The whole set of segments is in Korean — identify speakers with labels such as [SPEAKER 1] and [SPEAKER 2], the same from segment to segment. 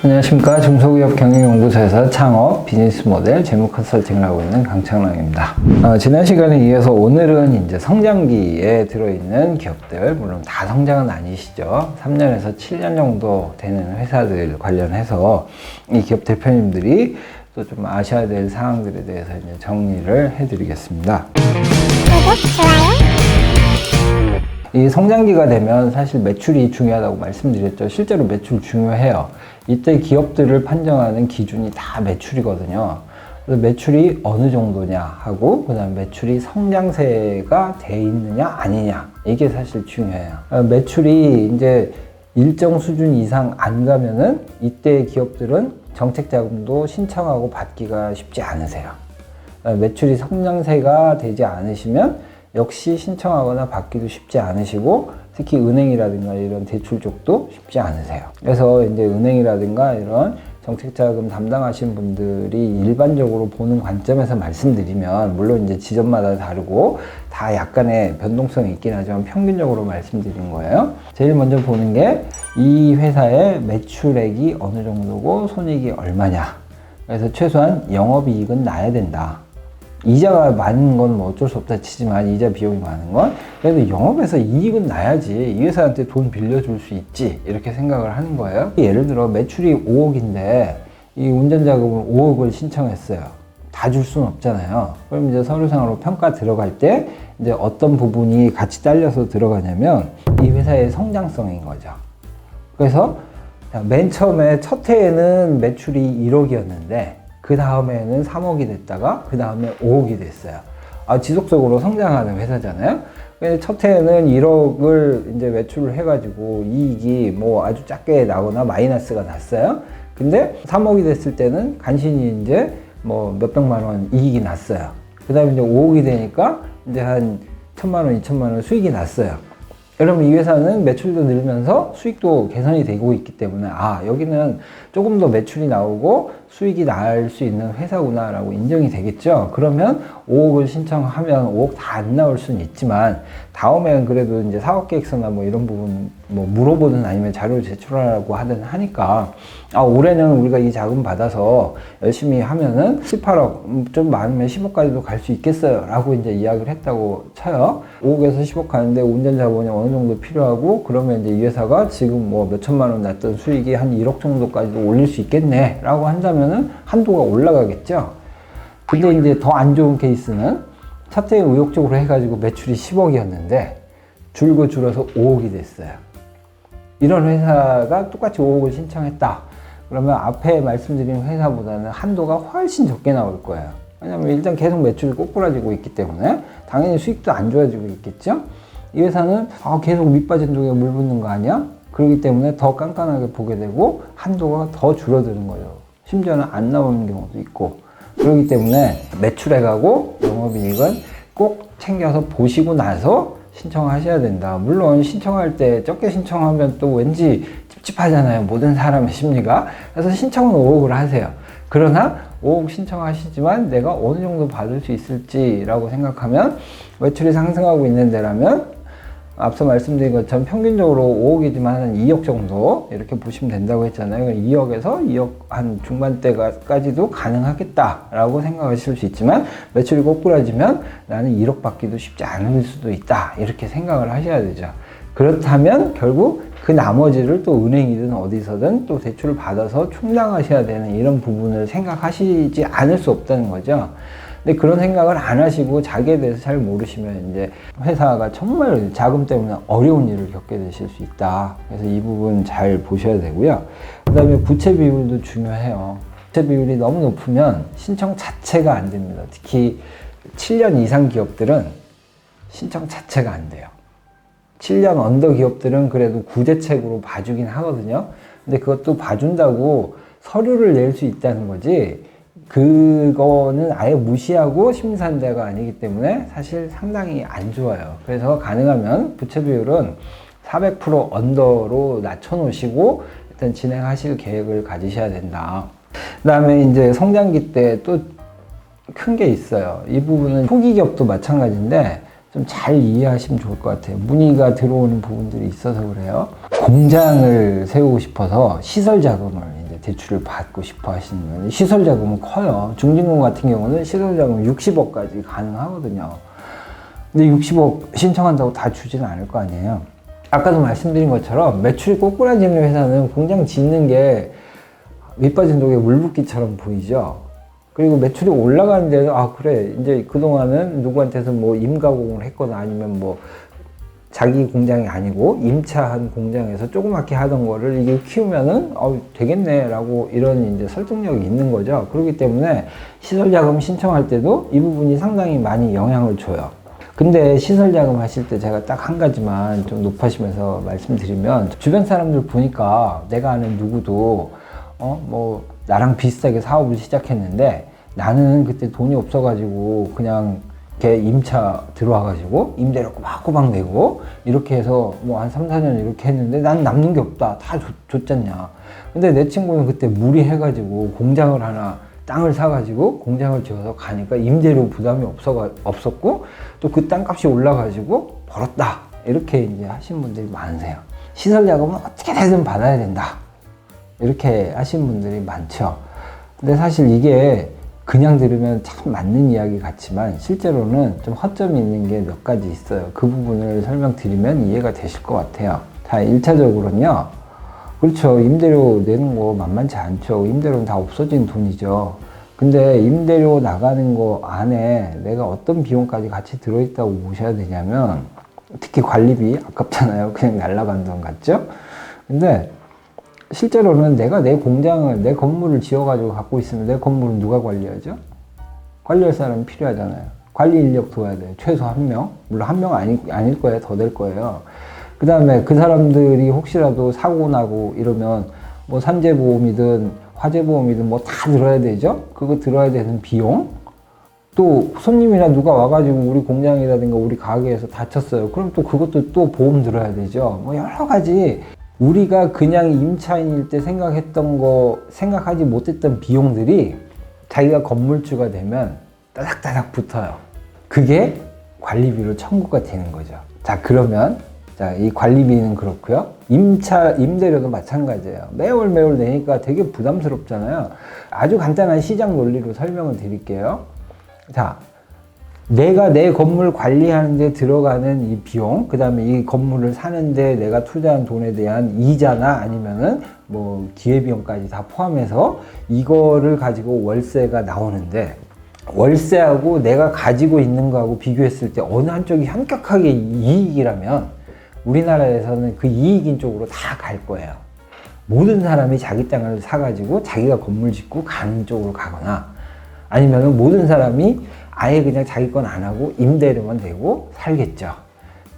[SPEAKER 1] 안녕하십니까. 중소기업 경영연구소에서 창업, 비즈니스 모델, 재무 컨설팅을 하고 있는 강창랑입니다. 지난 시간에 이어서 오늘은 이제 성장기에 들어있는 기업들, 물론 다 성장은 아니시죠. 3년에서 7년 정도 되는 회사들 관련해서 이 기업 대표님들이 또 좀 아셔야 될 사항들에 대해서 이제 정리를 해드리겠습니다. 구독, 좋아요. 이 성장기가 되면 사실 매출이 중요하다고 말씀드렸죠. 실제로 매출 중요해요. 이때 기업들을 판정하는 기준이 다 매출이거든요. 그래서 매출이 어느 정도냐 하고, 그 다음 매출이 성장세가 돼 있느냐 아니냐, 이게 사실 중요해요. 매출이 이제 일정 수준 이상 안 가면은 이때 기업들은 정책 자금도 신청하고 받기가 쉽지 않으세요. 매출이 성장세가 되지 않으시면 역시 신청하거나 받기도 쉽지 않으시고, 특히 은행이라든가 이런 대출 쪽도 쉽지 않으세요. 그래서 이제 은행이라든가 이런 정책자금 담당하시는 분들이 일반적으로 보는 관점에서 말씀드리면, 물론 이제 지점마다 다르고 다 약간의 변동성이 있긴 하지만 평균적으로 말씀드린 거예요. 제일 먼저 보는 게 이 회사의 매출액이 어느 정도고 손익이 얼마냐. 그래서 최소한 영업이익은 나야 된다. 이자가 많은 건 뭐 어쩔 수 없다 치지만, 이자 비용이 많은 건 그래도 영업에서 이익은 나야지, 이 회사한테 돈 빌려줄 수 있지, 이렇게 생각을 하는 거예요. 예를 들어 매출이 5억인데 이 운전자금을 5억을 신청했어요. 다 줄 수는 없잖아요. 그럼 이제 서류상으로 평가 들어갈 때 이제 어떤 부분이 같이 딸려서 들어가냐면 이 회사의 성장성인 거죠. 그래서 맨 처음에 첫 해에는 매출이 1억이었는데 그 다음에는 3억이 됐다가 그 다음에 5억이 됐어요. 지속적으로 성장하는 회사잖아요. 첫 해에는 1억을 이제 매출을 해가지고 이익이 뭐 아주 작게 나거나 마이너스가 났어요. 근데 3억이 됐을 때는 간신히 이제 뭐 몇백만 원 이익이 났어요. 그 다음에 이제 5억이 되니까 이제 한 1,000만 원, 2,000만 원 수익이 났어요. 그러면 이 회사는 매출도 늘면서 수익도 개선이 되고 있기 때문에 여기는 조금 더 매출이 나오고 수익이 날 수 있는 회사구나 라고 인정이 되겠죠. 그러면 5억을 신청하면 5억 다 안 나올 수는 있지만 다음에는 그래도 이제 사업 계획서나 뭐 이런 부분 뭐 물어보든 아니면 자료를 제출하라고 하든 하니까 올해는 우리가 이 자금 받아서 열심히 하면은 18억, 좀 많으면 10억까지도 갈 수 있겠어요 라고 이제 이야기를 했다고 쳐요. 5억에서 10억 가는데 운전자본이 어느 정도 필요하고, 그러면 이제 이 회사가 지금 뭐 몇천만 원 났던 수익이 한 1억 정도까지도 올릴 수 있겠네 라고 한다면은 한도가 올라가겠죠. 근데 이제 더 안 좋은 케이스는 첫 해에 의욕적으로 해가지고 매출이 10억이었는데 줄어서 5억이 됐어요. 이런 회사가 똑같이 5억을 신청했다. 그러면 앞에 말씀드린 회사보다는 한도가 훨씬 적게 나올 거예요. 왜냐면 일단 계속 매출이 꼬꾸라지고 있기 때문에 당연히 수익도 안 좋아지고 있겠죠. 이 회사는 계속 밑빠진 독에 물 붓는 거 아니야? 그렇기 때문에 더 깐깐하게 보게 되고 한도가 더 줄어드는 거예요. 심지어는 안 나오는 경우도 있고. 그렇기 때문에 매출액하고 영업이익은 꼭 챙겨서 보시고 나서 신청하셔야 된다. 물론 신청할 때 적게 신청하면 또 왠지 찝찝하잖아요. 모든 사람의 심리가. 그래서 신청은 5억을 하세요. 그러나 5억 신청하시지만 내가 어느 정도 받을 수 있을지라고 생각하면, 매출이 상승하고 있는 데라면 앞서 말씀드린 것처럼 평균적으로 5억이지만 한 2억 정도 이렇게 보시면 된다고 했잖아요. 2억에서 2억 한 중반대까지도 가능하겠다라고 생각하실 수 있지만, 매출이 꼬꾸라지면 나는 1억 받기도 쉽지 않을 수도 있다, 이렇게 생각을 하셔야 되죠. 그렇다면 결국 그 나머지를 또 은행이든 어디서든 또 대출을 받아서 충당하셔야 되는 이런 부분을 생각하시지 않을 수 없다는 거죠. 근데 그런 생각을 안 하시고 자기에 대해서 잘 모르시면 이제 회사가 정말 자금 때문에 어려운 일을 겪게 되실 수 있다. 그래서 이 부분 잘 보셔야 되고요. 그 다음에 부채 비율도 중요해요. 부채 비율이 너무 높으면 신청 자체가 안 됩니다. 특히 7년 이상 기업들은 신청 자체가 안 돼요. 7년 언더 기업들은 그래도 구제책으로 봐주긴 하거든요. 근데 그것도 봐준다고 서류를 낼 수 있다는 거지, 그거는 아예 무시하고 심사한다가 아니기 때문에 사실 상당히 안 좋아요. 그래서 가능하면 부채 비율은 400% 언더로 낮춰놓으시고 일단 진행하실 계획을 가지셔야 된다. 그 다음에 이제 성장기 때 또 큰 게 있어요. 이 부분은 초기 기업도 마찬가지인데 좀 잘 이해하시면 좋을 것 같아요. 문의가 들어오는 부분들이 있어서 그래요. 공장을 세우고 싶어서 시설 자금을 이제 대출을 받고 싶어 하시는 거예요. 시설 자금은 커요. 중진공 같은 경우는 시설 자금 60억까지 가능하거든요. 근데 60억 신청한다고 다 주지는 않을 거 아니에요. 아까도 말씀드린 것처럼 매출이 꼬꾸라지는 회사는 공장 짓는 게 밑빠진 독에 물 붓기처럼 보이죠. 그리고 매출이 올라가는데도 아 그래 이제 그동안은 누구한테서 뭐 임가공을 했거나 아니면 뭐 자기 공장이 아니고 임차한 공장에서 조그맣게 하던 거를 이게 키우면은 되겠네 라고 이런 이제 설득력이 있는 거죠. 그렇기 때문에 시설자금 신청할 때도 이 부분이 상당히 많이 영향을 줘요. 근데 시설자금 하실 때 제가 딱 한 가지만 좀 높아지면서 말씀드리면, 주변 사람들 보니까 내가 아는 누구도 뭐 나랑 비슷하게 사업을 시작했는데 나는 그때 돈이 없어가지고 그냥 걔 임차 들어와가지고 임대료 꼬박꼬박 내고 이렇게 해서 뭐 한 3, 4년 이렇게 했는데 난 남는 게 없다. 다 줬잖냐. 근데 내 친구는 그때 무리해가지고 공장을 하나 땅을 사가지고 공장을 지어서 가니까 임대료 부담이 없었고 또 그 땅값이 올라가지고 벌었다. 이렇게 이제 하신 분들이 많으세요. 시설자금은 어떻게든 받아야 된다. 이렇게 하신 분들이 많죠. 근데 사실 이게 그냥 들으면 참 맞는 이야기 같지만 실제로는 좀 허점이 있는 게 몇 가지 있어요. 그 부분을 설명드리면 이해가 되실 것 같아요. 자, 1차적으로는요. 그렇죠. 임대료 내는 거 만만치 않죠. 임대료는 다 없어진 돈이죠. 근데 임대료 나가는 거 안에 내가 어떤 비용까지 같이 들어있다고 보셔야 되냐면, 특히 관리비 아깝잖아요. 그냥 날라간 돈 같죠? 근데 실제로는 내가 내 공장을, 내 건물을 지어가지고 갖고 있으면 내 건물은 누가 관리하죠? 관리할 사람이 필요하잖아요. 관리 인력 둬야 돼요. 최소 1명. 물론 1명 아닐 거예요. 더 될 거예요. 그 다음에 그 사람들이 혹시라도 사고 나고 이러면 뭐 산재보험이든 화재보험이든 뭐 다 들어야 되죠? 그거 들어야 되는 비용? 또 손님이나 누가 와가지고 우리 공장이라든가 우리 가게에서 다쳤어요. 그럼 또 그것도 또 보험 들어야 되죠. 뭐 여러 가지 우리가 그냥 임차인일 때 생각하지 못했던 비용들이 자기가 건물주가 되면 따닥따닥 붙어요. 그게 관리비로 청구가 되는 거죠. 자, 그러면 이 관리비는 그렇고요. 임대료도 마찬가지예요. 매월 내니까 되게 부담스럽잖아요. 아주 간단한 시장 논리로 설명을 드릴게요. 자, 내가 내 건물 관리하는데 들어가는 이 비용, 그 다음에 이 건물을 사는데 내가 투자한 돈에 대한 이자나 아니면은 뭐 기회비용까지 다 포함해서 이거를 가지고 월세가 나오는데, 월세하고 내가 가지고 있는 거하고 비교했을 때 어느 한쪽이 현격하게 이익이라면 우리나라에서는 그 이익인 쪽으로 다 갈 거예요. 모든 사람이 자기 땅을 사가지고 자기가 건물 짓고 가는 쪽으로 가거나, 아니면은 모든 사람이 아예 그냥 자기 건 안 하고 임대료만 내고 살겠죠.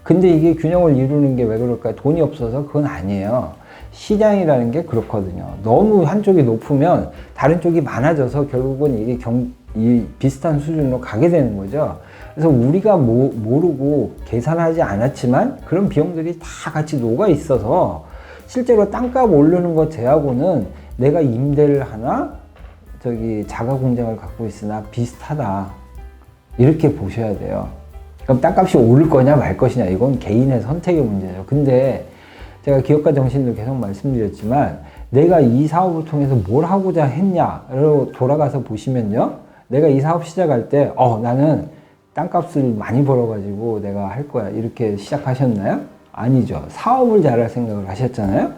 [SPEAKER 1] 근데 이게 균형을 이루는 게 왜 그럴까요? 돈이 없어서 그건 아니에요. 시장이라는 게 그렇거든요. 너무 한쪽이 높으면 다른 쪽이 많아져서 결국은 이게 이 비슷한 수준으로 가게 되는 거죠. 그래서 우리가 모르고 계산하지 않았지만 그런 비용들이 다 같이 녹아 있어서 실제로 땅값 오르는 것 제하고는 내가 임대를 하나 자가 공장을 갖고 있으나 비슷하다. 이렇게 보셔야 돼요. 그럼 땅값이 오를 거냐 말 것이냐, 이건 개인의 선택의 문제죠. 근데 제가 기업가 정신도 계속 말씀드렸지만 내가 이 사업을 통해서 뭘 하고자 했냐로 돌아가서 보시면요. 내가 이 사업 시작할 때 나는 땅값을 많이 벌어가지고 내가 할 거야 이렇게 시작하셨나요? 아니죠. 사업을 잘할 생각을 하셨잖아요.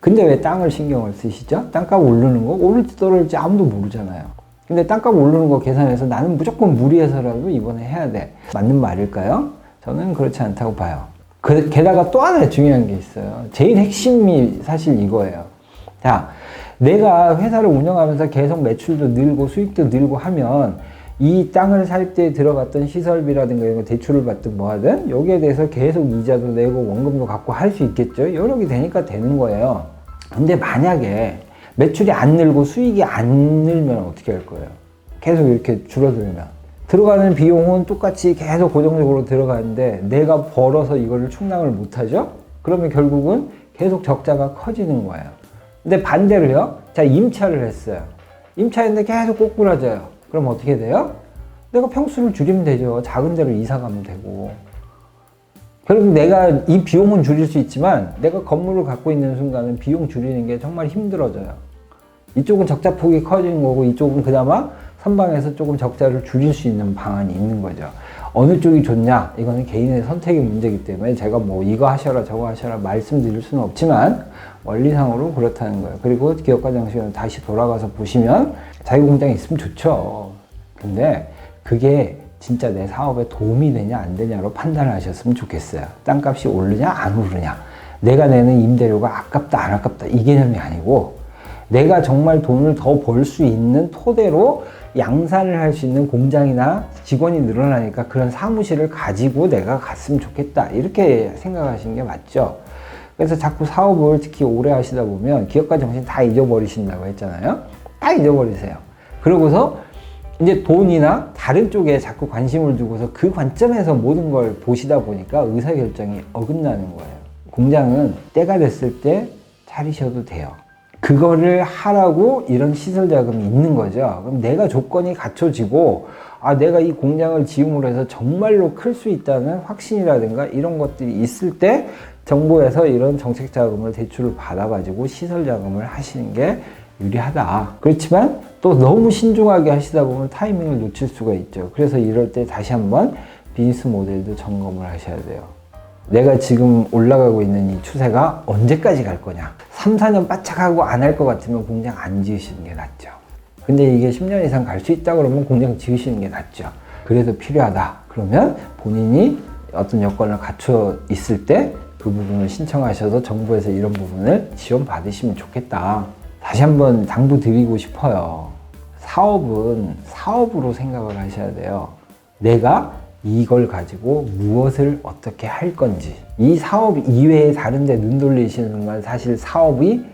[SPEAKER 1] 근데 왜 땅을 신경을 쓰시죠? 땅값 오르는 거 오를지 떨어질지 아무도 모르잖아요. 근데 땅값 오르는 거 계산해서 나는 무조건 무리해서라도 이번에 해야 돼. 맞는 말일까요? 저는 그렇지 않다고 봐요. 게다가 또 하나 중요한 게 있어요. 제일 핵심이 사실 이거예요. 자, 내가 회사를 운영하면서 계속 매출도 늘고 수익도 늘고 하면 이 땅을 살 때 들어갔던 시설비라든가 이런 거 대출을 받든 뭐 하든 여기에 대해서 계속 이자도 내고 원금도 갖고 할 수 있겠죠. 여러 개 되니까 되는 거예요. 근데 만약에 매출이 안 늘고 수익이 안 늘면 어떻게 할 거예요? 계속 이렇게 줄어들면 들어가는 비용은 똑같이 계속 고정적으로 들어가는데 내가 벌어서 이거를 충당을 못하죠? 그러면 결국은 계속 적자가 커지는 거예요. 근데 반대로요. 자, 임차를 했어요. 임차했는데 계속 꼬꾸라져요. 그럼 어떻게 돼요? 내가 평수를 줄이면 되죠. 작은 데로 이사 가면 되고. 결국 내가 이 비용은 줄일 수 있지만 내가 건물을 갖고 있는 순간은 비용 줄이는 게 정말 힘들어져요. 이쪽은 적자 폭이 커지는 거고 이쪽은 그나마 선방에서 조금 적자를 줄일 수 있는 방안이 있는 거죠. 어느 쪽이 좋냐? 이거는 개인의 선택의 문제이기 때문에 제가 뭐 이거 하셔라 저거 하셔라 말씀드릴 수는 없지만 원리상으로 그렇다는 거예요. 그리고 기업가 정신을 다시 돌아가서 보시면 자기 공장이 있으면 좋죠. 근데 그게 진짜 내 사업에 도움이 되냐 안 되냐로 판단을 하셨으면 좋겠어요. 땅값이 오르냐 안 오르냐, 내가 내는 임대료가 아깝다 안 아깝다 이 개념이 아니고 내가 정말 돈을 더 벌 수 있는 토대로 양산을 할 수 있는 공장이나 직원이 늘어나니까 그런 사무실을 가지고 내가 갔으면 좋겠다 이렇게 생각하시는 게 맞죠. 그래서 자꾸 사업을 특히 오래 하시다 보면 기업가 정신 다 잊어버리신다고 했잖아요. 다 잊어버리세요. 그러고서 이제 돈이나 다른 쪽에 자꾸 관심을 두고서 그 관점에서 모든 걸 보시다 보니까 의사결정이 어긋나는 거예요. 공장은 때가 됐을 때 차리셔도 돼요. 그거를 하라고 이런 시설 자금이 있는 거죠. 그럼 내가 조건이 갖춰지고 내가 이 공장을 지음으로 해서 정말로 클 수 있다는 확신이라든가 이런 것들이 있을 때 정부에서 이런 정책 자금을 대출을 받아가지고 시설 자금을 하시는 게 유리하다. 그렇지만 또 너무 신중하게 하시다 보면 타이밍을 놓칠 수가 있죠. 그래서 이럴 때 다시 한번 비즈니스 모델도 점검을 하셔야 돼요. 내가 지금 올라가고 있는 이 추세가 언제까지 갈 거냐. 3, 4년 바짝하고 안 할 것 같으면 공장 안 지으시는 게 낫죠. 근데 이게 10년 이상 갈 수 있다 그러면 공장 지으시는 게 낫죠. 그래도 필요하다 그러면 본인이 어떤 여건을 갖춰 있을 때 그 부분을 신청하셔서 정부에서 이런 부분을 지원 받으시면 좋겠다. 다시 한번 당부 드리고 싶어요. 사업은 사업으로 생각을 하셔야 돼요. 내가 이걸 가지고 무엇을 어떻게 할 건지. 이 사업 이외에 다른 데 눈 돌리시는 순간 사실 사업이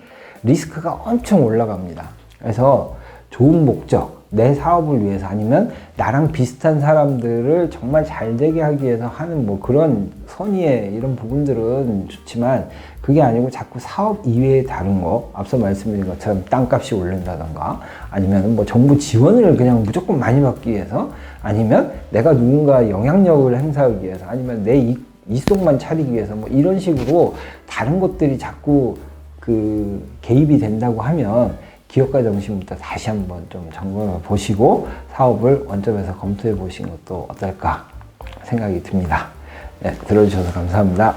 [SPEAKER 1] 리스크가 엄청 올라갑니다. 그래서 좋은 목적, 내 사업을 위해서 아니면 나랑 비슷한 사람들을 정말 잘 되게 하기 위해서 하는 뭐 그런 선의의 이런 부분들은 좋지만 그게 아니고 자꾸 사업 이외에 다른 거, 앞서 말씀드린 것처럼 땅값이 오른다던가 아니면 뭐 정부 지원을 그냥 무조건 많이 받기 위해서 아니면 내가 누군가 영향력을 행사하기 위해서 아니면 내 이속만 차리기 위해서 뭐 이런 식으로 다른 것들이 자꾸 그 개입이 된다고 하면 기업가 정신부터 다시 한번 좀 점검해 보시고 사업을 원점에서 검토해 보시는 것도 어떨까 생각이 듭니다. 네, 들어주셔서 감사합니다.